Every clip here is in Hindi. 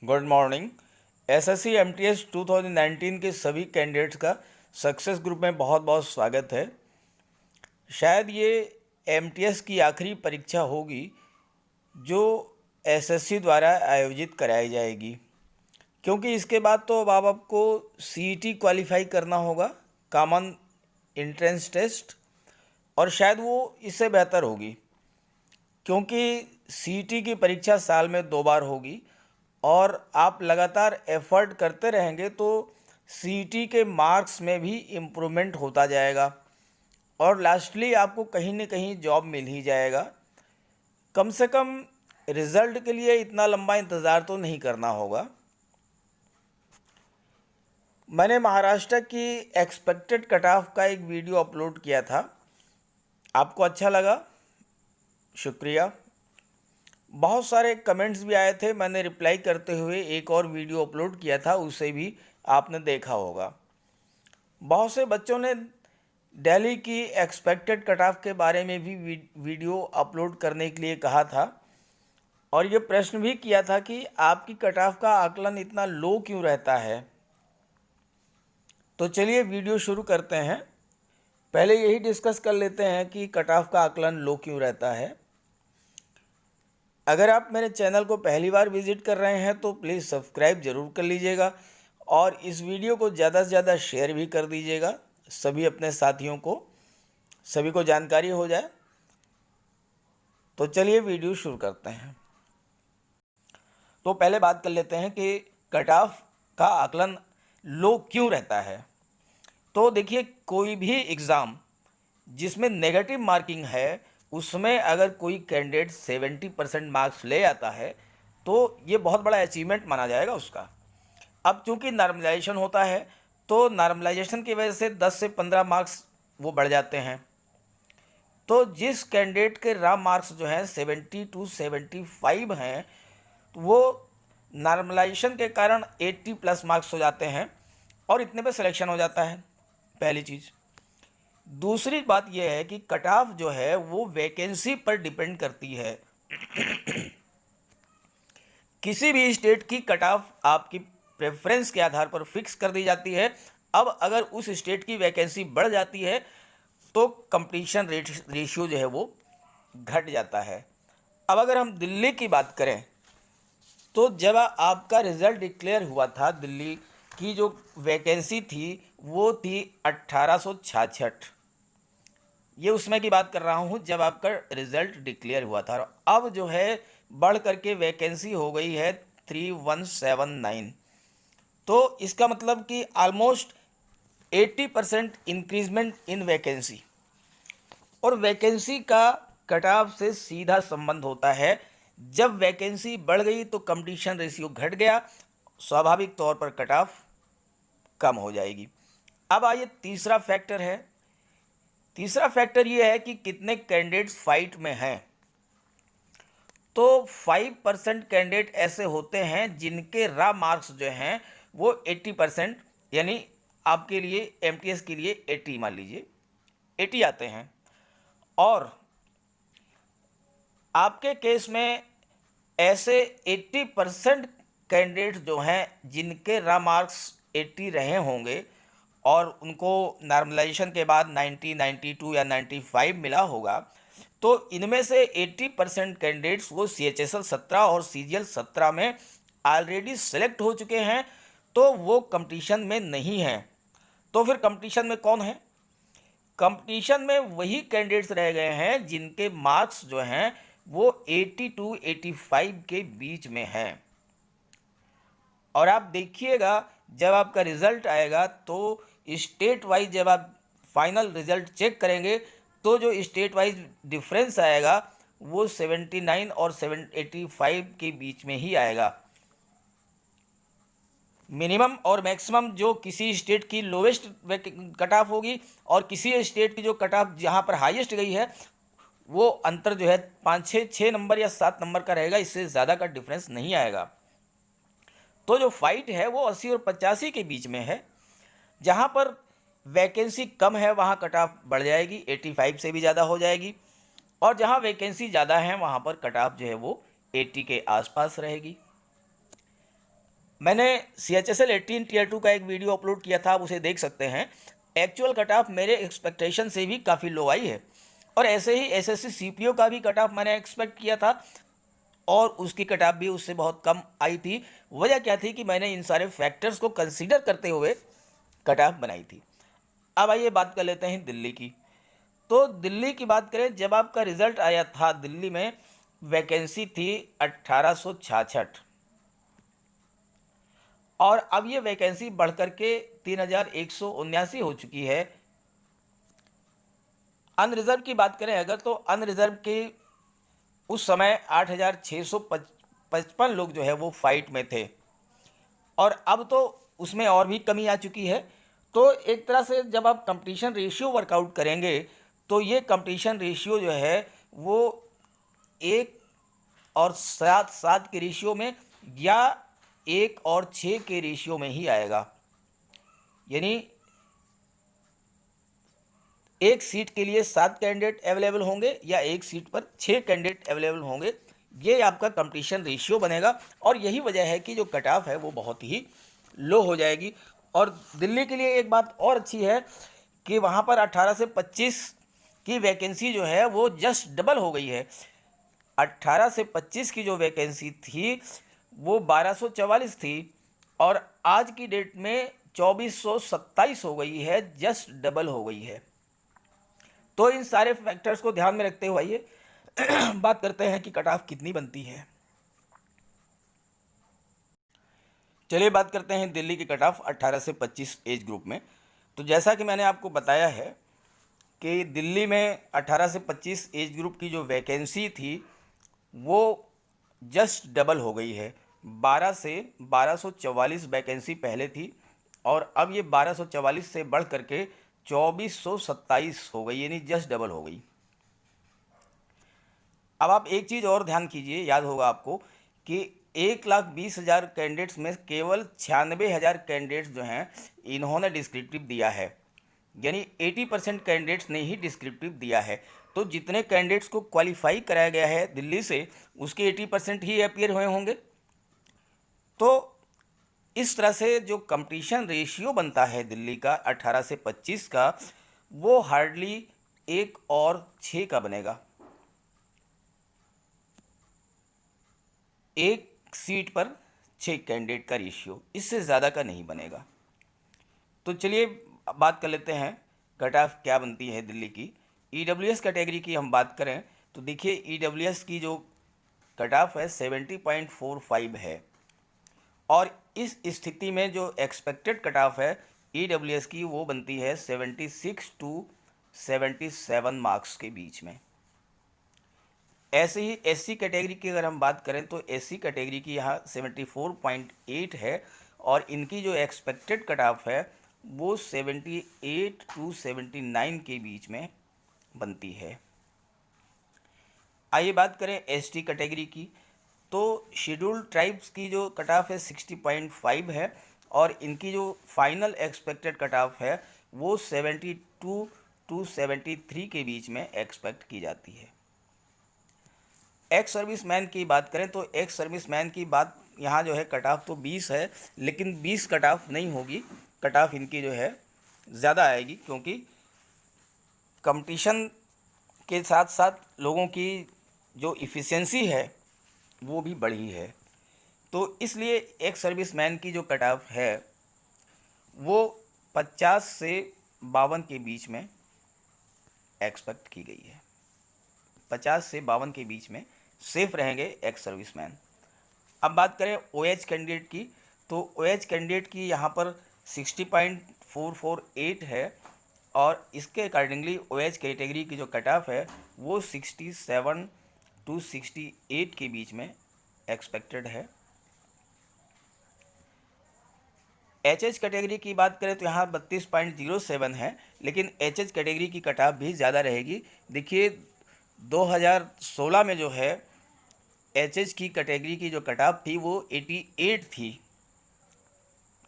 Good morning. एसएससी एमटीएस 2019 के सभी कैंडिडेट्स का सक्सेस ग्रुप में बहुत बहुत स्वागत है। शायद ये एमटीएस की आखिरी परीक्षा होगी जो एसएससी द्वारा आयोजित कराई जाएगी, क्योंकि इसके बाद तो अब आपको सीईटी क्वालिफाई करना होगा, कॉमन एंट्रेंस टेस्ट, और शायद वो इससे बेहतर होगी क्योंकि सीईटी की परीक्षा साल में 2 बार होगी और आप लगातार एफर्ट करते रहेंगे तो सीईटी के मार्क्स में भी इम्प्रूवमेंट होता जाएगा और लास्टली आपको कहीं न कहीं जॉब मिल ही जाएगा। कम से कम रिज़ल्ट के लिए इतना लंबा इंतज़ार तो नहीं करना होगा। मैंने महाराष्ट्र की एक्सपेक्टेड कट ऑफ का एक वीडियो अपलोड किया था, आपको अच्छा लगा, शुक्रिया। बहुत सारे कमेंट्स भी आए थे, मैंने रिप्लाई करते हुए एक और वीडियो अपलोड किया था, उसे भी आपने देखा होगा। बहुत से बच्चों ने दिल्ली की एक्सपेक्टेड कट ऑफ के बारे में भी वीडियो अपलोड करने के लिए कहा था और ये प्रश्न भी किया था कि आपकी कट ऑफ का आकलन इतना लो क्यों रहता है। तो चलिए वीडियो शुरू करते हैं। पहले यही डिस्कस कर लेते हैं कि कट ऑफ का आकलन लो क्यों रहता है। अगर आप मेरे चैनल को पहली बार विजिट कर रहे हैं तो प्लीज़ सब्सक्राइब ज़रूर कर लीजिएगा और इस वीडियो को ज़्यादा से ज़्यादा शेयर भी कर दीजिएगा सभी अपने साथियों को, सभी को जानकारी हो जाए। तो चलिए वीडियो शुरू करते हैं। तो पहले बात कर लेते हैं कि कट ऑफ का आकलन लो क्यों रहता है। तो देखिए, कोई भी एग्ज़ाम जिसमें नेगेटिव मार्किंग है उसमें अगर कोई कैंडिडेट 70% मार्क्स ले आता है तो ये बहुत बड़ा अचीवमेंट माना जाएगा उसका। अब चूंकि नॉर्मलाइजेशन होता है तो नॉर्मलाइजेशन की वजह से 10 से 15 मार्क्स वो बढ़ जाते हैं। तो जिस कैंडिडेट के रॉ मार्क्स जो हैं 70 to 75 हैं, वो नॉर्मलाइजेशन के कारण 80+ मार्क्स हो जाते हैं और इतने पे सिलेक्शन हो जाता है, पहली चीज़। दूसरी बात यह है कि कट ऑफ जो है वो वैकेंसी पर डिपेंड करती है। किसी भी स्टेट की कट ऑफ आपकी प्रेफरेंस के आधार पर फिक्स कर दी जाती है। अब अगर उस स्टेट की वैकेंसी बढ़ जाती है तो कंपटीशन रेशियो जो है वो घट जाता है। अब अगर हम दिल्ली की बात करें तो जब आपका रिज़ल्ट डिक्लेयर हुआ था, दिल्ली की जो वैकेंसी थी वो थी 1866। ये उसमें की बात कर रहा हूँ जब आपका रिज़ल्ट डिक्लेयर हुआ था। अब जो है बढ़ करके वैकेंसी हो गई है 3179। तो इसका मतलब कि ऑलमोस्ट 80% इंक्रीजमेंट इन वैकेंसी। और वैकेंसी का कट ऑफ से सीधा संबंध होता है। जब वैकेंसी बढ़ गई तो कंपटीशन रेशियो घट गया, स्वाभाविक तौर पर कट ऑफ कम हो जाएगी। अब आइए तीसरा फैक्टर है। तीसरा फैक्टर ये है कि कितने कैंडिडेट्स फाइट में हैं। तो 5% कैंडिडेट ऐसे होते हैं जिनके रॉ मार्क्स जो हैं वो 80%, यानी आपके लिए एमटीएस के लिए 80 मान लीजिए 80 आते हैं। और आपके केस में ऐसे 80% कैंडिडेट जो हैं जिनके रॉ मार्क्स 80 रहे होंगे और उनको नॉर्मलाइजेशन के बाद 90, 92 या 95 मिला होगा, तो इनमें से 80% कैंडिडेट्स वो CHSL 17 और CGL 17 में ऑलरेडी सेलेक्ट हो चुके हैं, तो वो कंपटीशन में नहीं हैं। तो फिर कंपटीशन में कौन है? कंपटीशन में वही कैंडिडेट्स रह गए हैं जिनके मार्क्स जो हैं वो 80 to 85 के बीच में हैं। और आप देखिएगा जब आपका रिज़ल्ट आएगा तो स्टेट वाइज जब आप फाइनल रिज़ल्ट चेक करेंगे तो जो स्टेट वाइज डिफरेंस आएगा वो 79 और 785 के बीच में ही आएगा। मिनिमम और मैक्सिमम जो किसी स्टेट की लोवेस्ट कट ऑफ होगी और किसी स्टेट की जो कट ऑफ जहाँ पर हाईएस्ट गई है वो अंतर जो है 5-6 नंबर या 7 नंबर का रहेगा, इससे ज़्यादा का डिफरेंस नहीं आएगा। तो जो फाइट है वो 80 और 85 के बीच में है। जहाँ पर वैकेंसी कम है वहाँ कट ऑफ बढ़ जाएगी, 85 से भी ज़्यादा हो जाएगी, और जहाँ वैकेंसी ज़्यादा है वहाँ पर कट ऑफ जो है वो 80 के आसपास रहेगी। मैंने CHSL 18 टीयर 2 का एक वीडियो अपलोड किया था, आप उसे देख सकते हैं। एक्चुअल कट ऑफ मेरे एक्सपेक्टेशन से भी काफ़ी लो आई है। और ऐसे ही SSC CPO का भी कट ऑफ मैंने एक्सपेक्ट किया था और उसकी कट ऑफ भी उससे बहुत कम आई थी। वजह क्या थी कि मैंने इन सारे फैक्टर्स को कंसीडर करते हुए कट ऑफ बनाई थी। अब आइए बात कर लेते हैं दिल्ली की। तो दिल्ली की बात करें, जब आपका रिजल्ट आया था दिल्ली में वैकेंसी थी 1866 और अब ये वैकेंसी बढ़कर के 3179 हो चुकी है। अनरिजर्व की बात करें अगर, तो अनरिजर्व के उस समय 8655 लोग जो है वो फाइट में थे और अब तो उसमें और भी कमी आ चुकी है। तो एक तरह से जब आप कंपटीशन रेशियो वर्कआउट करेंगे तो ये कंपटीशन रेशियो जो है वो 1:7 के रेशियो में या 1:6 के रेशियो में ही आएगा। यानी एक सीट के लिए 7 कैंडिडेट अवेलेबल होंगे या एक सीट पर 6 कैंडिडेट अवेलेबल होंगे। ये आपका कंपटीशन रेशियो बनेगा और यही वजह है कि जो कट ऑफ है वो बहुत ही लो हो जाएगी। और दिल्ली के लिए एक बात और अच्छी है कि वहाँ पर 18 से 25 की वैकेंसी जो है वो जस्ट डबल हो गई है। 18 से 25 की जो वैकेंसी थी वो 1244 थी और आज की डेट में 2427 हो गई है, जस्ट डबल हो गई है। तो इन सारे फैक्टर्स को ध्यान में रखते हुए आइए बात करते हैं कि कट ऑफ कितनी बनती है। चलिए बात करते हैं दिल्ली की कट ऑफ 18 से 25 एज ग्रुप में। तो जैसा कि मैंने आपको बताया है कि दिल्ली में 18 से 25 एज ग्रुप की जो वैकेंसी थी वो जस्ट डबल हो गई है। 12 से 1244 वैकेंसी पहले थी और अब ये 1244 से बढ़ करके 2427 हो गई, यानी जस्ट डबल हो गई। अब आप एक चीज़ और ध्यान कीजिए, याद होगा आपको कि 1,20,000 कैंडिडेट्स में केवल 96,000 कैंडिडेट्स जो हैं इन्होंने डिस्क्रिप्टिव दिया है, यानी 80% कैंडिडेट्स ने ही डिस्क्रिप्टिव दिया है। तो जितने कैंडिडेट्स को क्वालिफाई कराया गया है दिल्ली से उसके 80% ही अपीयर हुए होंगे। तो इस तरह से जो कंपटीशन रेशियो बनता है दिल्ली का 18 से 25 का वो हार्डली 1:6 का बनेगा। एक सीट पर 6 कैंडिडेट का रेशियो, इससे ज़्यादा का नहीं बनेगा। तो चलिए बात कर लेते हैं कट ऑफ क्या बनती है दिल्ली की। EWS कैटेगरी की हम बात करें तो देखिए EWS की जो कट ऑफ है 70.45 है और इस स्थिति में जो एक्सपेक्टेड कट ऑफ है EWS की वो बनती है 76 टू 77 मार्क्स के बीच में। ऐसे ही SC कैटेगरी की अगर हम बात करें तो SC कैटेगरी की यहाँ 74.8 है और इनकी जो एक्सपेक्टेड कट ऑफ है वो 78 टू 79 के बीच में बनती है। आइए बात करें ST कैटेगरी की, तो शेड्यूल्ड ट्राइब्स की जो कट ऑफ है 60.5 है और इनकी जो फाइनल एक्सपेक्टेड कट ऑफ है वो 72 टू 73 के बीच में एक्सपेक्ट की जाती है। एक्स सर्विस मैन की बात करें तो एक्स सर्विस मैन की बात यहाँ जो है कट ऑफ तो 20 है, लेकिन 20 कट ऑफ नहीं होगी, कट ऑफ इनकी जो है ज़्यादा आएगी क्योंकि कंपटीशन के साथ साथ लोगों की जो इफ़िशियंसी है वो भी बढ़ी है। तो इसलिए एक्स सर्विस मैन की जो कट ऑफ है वो 50 से 52 के बीच में एक्सपेक्ट की गई है। 50 से 52 के बीच में सेफ रहेंगे एक्स सर्विसमैन। अब बात करें OH कैंडिडेट की, तो OH कैंडिडेट की यहाँ पर 60.448 है और इसके अकॉर्डिंगली OH कैटेगरी की जो कट ऑफ है वो 67 टू 68 के बीच में एक्सपेक्टेड है। HH कैटेगरी की बात करें तो यहाँ 32.07 है, लेकिन HH कैटेगरी की कट ऑफ भी ज़्यादा रहेगी। देखिए 2016 में जो है HH की कैटेगरी की जो कट ऑफ थी वो 88 थी।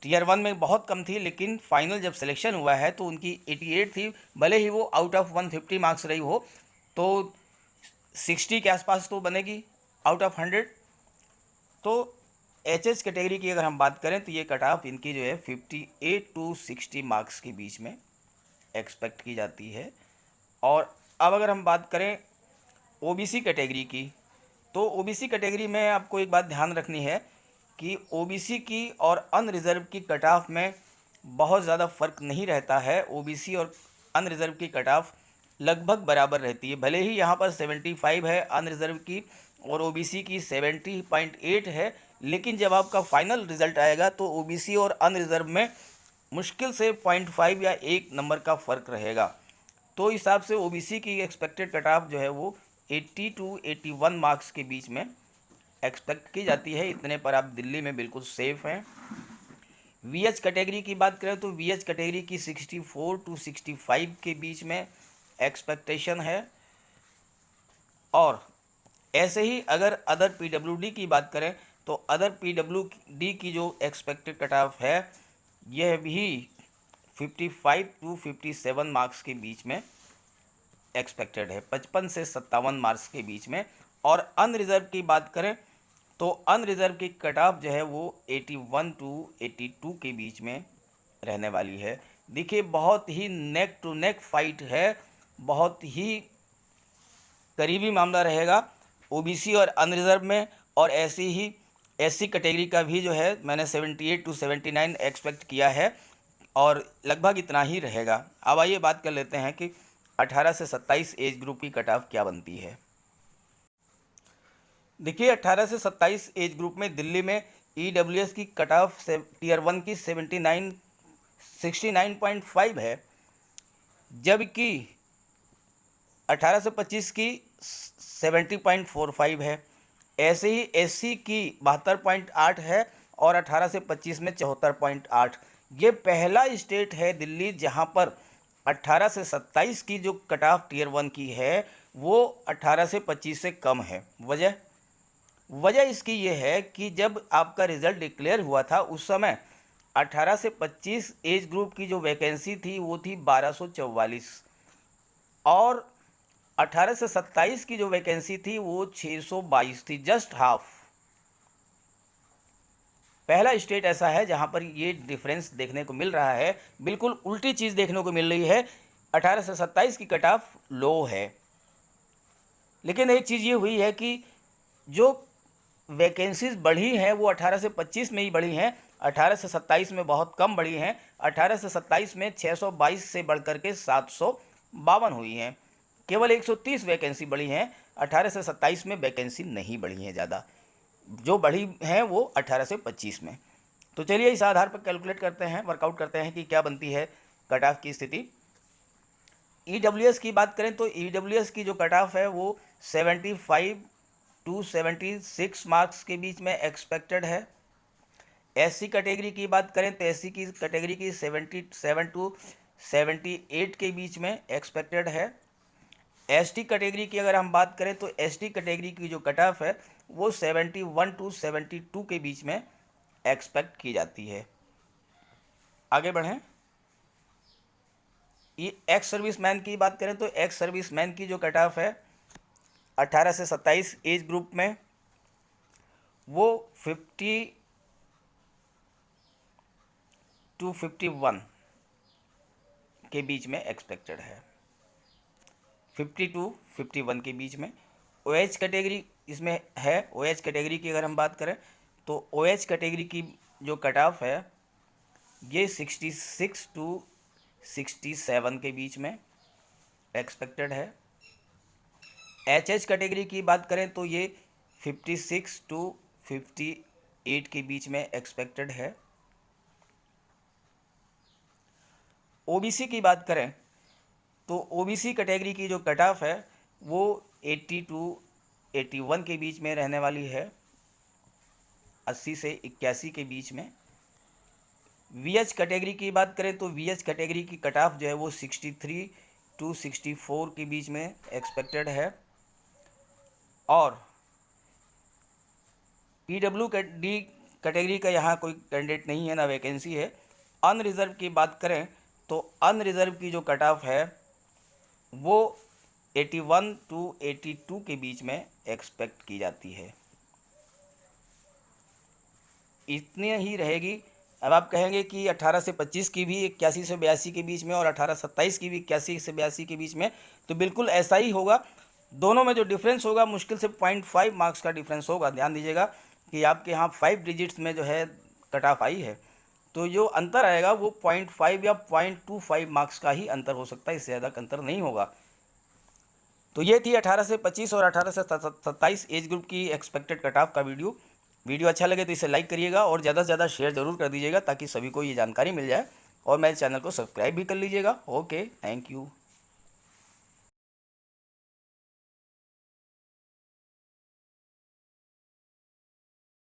टीयर 1 में बहुत कम थी, लेकिन फाइनल जब सिलेक्शन हुआ है तो उनकी 88 थी। भले ही वो आउट ऑफ 150 मार्क्स रही हो तो 60 के आसपास तो बनेगी आउट ऑफ 100। तो एचएच कैटेगरी की अगर हम बात करें तो ये कट ऑफ इनकी जो है 58 टू 60 मार्क्स के बीच में एक्सपेक्ट की जाती है। और अब अगर हम बात करें ओबीसी कैटेगरी की, तो ओबीसी कैटेगरी में आपको एक बात ध्यान रखनी है कि ओबीसी की और अनरिजर्व की कट ऑफ में बहुत ज़्यादा फ़र्क नहीं रहता है। ओबीसी और अनरिजर्व की कट ऑफ लगभग बराबर रहती है। भले ही यहाँ पर 75 है अनरिजर्व की और ओबीसी की 70.8 है, लेकिन जब आपका फाइनल रिजल्ट आएगा तो ओबीसी और अनरिजर्व में मुश्किल से 0.5 या 1 नंबर का फ़र्क रहेगा। तो इस हिसाब से ओबीसी की एक्सपेक्टेड कट ऑफ जो है वो 80 टू 81 मार्क्स के बीच में एक्सपेक्ट की जाती है। इतने पर आप दिल्ली में बिल्कुल सेफ़ हैं। वीएच कैटेगरी की बात करें तो वीएच कैटेगरी की 64 टू 65 के बीच में एक्सपेक्टेशन है। और ऐसे ही अगर अदर पीडब्ल्यूडी की बात करें तो अदर पीडब्ल्यूडी की जो एक्सपेक्टेड कट ऑफ है यह भी 55 टू 57 मार्क्स के बीच में एक्सपेक्टेड है, 55 से 57 मार्क्स के बीच में। और अनरिजर्व की बात करें तो अनरिजर्व की कट ऑफ जो है वो 81 टू 82 के बीच में रहने वाली है। देखिए बहुत ही नेक टू नेक फाइट है, बहुत ही करीबी मामला रहेगा ओबीसी और अनरिजर्व में। और ऐसी ही एससी कैटेगरी का भी जो है मैंने 78 टू 79 एक्सपेक्ट किया है और लगभग इतना ही रहेगा। अब आइए बात कर लेते हैं कि 18 से 27 एज ग्रुप की कट ऑफ क्या बनती है। देखिए 18 से 27 एज ग्रुप में दिल्ली में ईडब्ल्यूएस की कट ऑफ टीयर 1 की 69.5 है, जबकि 18 से 25 की 70.45 है। ऐसे ही एससी की 72.8 है और 18 से 25 में 74.8। ये पहला स्टेट है दिल्ली जहां पर 18 से 27 की जो कट ऑफ टीयर 1 की है वो 18 से 25 से कम है। वजह इसकी ये है कि जब आपका रिज़ल्ट डिक्लेयर हुआ था उस समय 18 से 25 एज ग्रुप की जो वैकेंसी थी वो थी 1244 और 18 से 27 की जो वैकेंसी थी वो 622 थी, जस्ट हाफ। पहला स्टेट ऐसा है जहां पर ये डिफरेंस देखने को मिल रहा है। बिल्कुल उल्टी चीज़ देखने को मिल रही है, 18 से 27 की कट ऑफ लो है। लेकिन एक चीज़ ये हुई है कि जो वैकेंसीज बढ़ी हैं वो 18 से 25 में ही बढ़ी हैं, 18 से 27 में बहुत कम बढ़ी हैं। 18 से 27 में 622 से बढ़कर के 752 हुई हैं। केवल 130 वैकेंसी बढ़ी हैं, 18 से 27 में वैकेंसी नहीं बढ़ी हैं ज़्यादा, जो बढ़ी हैं वो 18 से 25 में। तो चलिए इस आधार पर कैलकुलेट करते हैं, वर्कआउट करते हैं कि क्या बनती है कट ऑफ की स्थिति। ईडब्ल्यूएस की बात करें तो ईडब्ल्यूएस की जो कट ऑफ है वो 75 टू 76 मार्क्स के बीच में एक्सपेक्टेड है। एससी कैटेगरी की बात करें तो एससी की कैटेगरी की 77 टू 78 के बीच में एक्सपेक्टेड है। एसटी कैटेगरी की अगर हम बात करें तो एसटी कैटेगरी की जो कट ऑफ है वो 71 टू 72 के बीच में एक्सपेक्ट की जाती है। आगे बढ़ें, ये एक्स सर्विसमैन की बात करें तो एक्स सर्विसमैन की जो कट ऑफ है 18 से 27 एज ग्रुप में वो 50 टू 51 के बीच में एक्सपेक्टेड है, 50 टू 51 के बीच में। ओएच कैटेगरी इसमें है। ओएच कैटेगरी की अगर हम बात करें तो ओएच कैटेगरी की जो कट ऑफ है ये 66 टू 67 के बीच में एक्सपेक्टेड है। एचएच कैटेगरी की बात करें तो ये 56 टू 58 के बीच में एक्सपेक्टेड है। ओबीसी की बात करें तो ओबीसी कैटेगरी की जो कट ऑफ है वो 80 टू 81 के बीच में रहने वाली है, 80 से 81 के बीच में। वीएच कैटेगरी की बात करें तो वीएच कैटेगरी की कट ऑफ जो है वो 63 टू 64 के बीच में एक्सपेक्टेड है। और पीडब्ल्यू डी कैटेगरी का यहाँ कोई कैंडिडेट नहीं है, ना वैकेंसी है। अनरिजर्व की बात करें तो अनरिजर्व की जो कट ऑफ है वो 81 टू 82 के बीच में एक्सपेक्ट की जाती है। इतनी ही रहेगी। अब आप कहेंगे कि 18 से 25 की भी 81 से 82 के बीच में और 18-27 की भी 81 से 82 के बीच में, तो बिल्कुल ऐसा ही होगा। दोनों में जो डिफरेंस होगा मुश्किल से 0.5 मार्क्स का डिफरेंस होगा। ध्यान दीजिएगा कि आपके यहाँ 5 डिजिट्स में जो है कट ऑफ आई है, तो जो अंतर आएगा वो 0.5 या 0.25 मार्क्स का ही अंतर हो सकता है, इससे ज़्यादा अंतर नहीं होगा। तो ये थी 18 से 25 और 18 से 27 एज ग्रुप की एक्सपेक्टेड कट ऑफ का वीडियो अच्छा लगे तो इसे लाइक करिएगा और ज़्यादा से ज़्यादा शेयर ज़रूर कर दीजिएगा ताकि सभी को ये जानकारी मिल जाए, और मेरे चैनल को सब्सक्राइब भी कर लीजिएगा। Okay, thank you.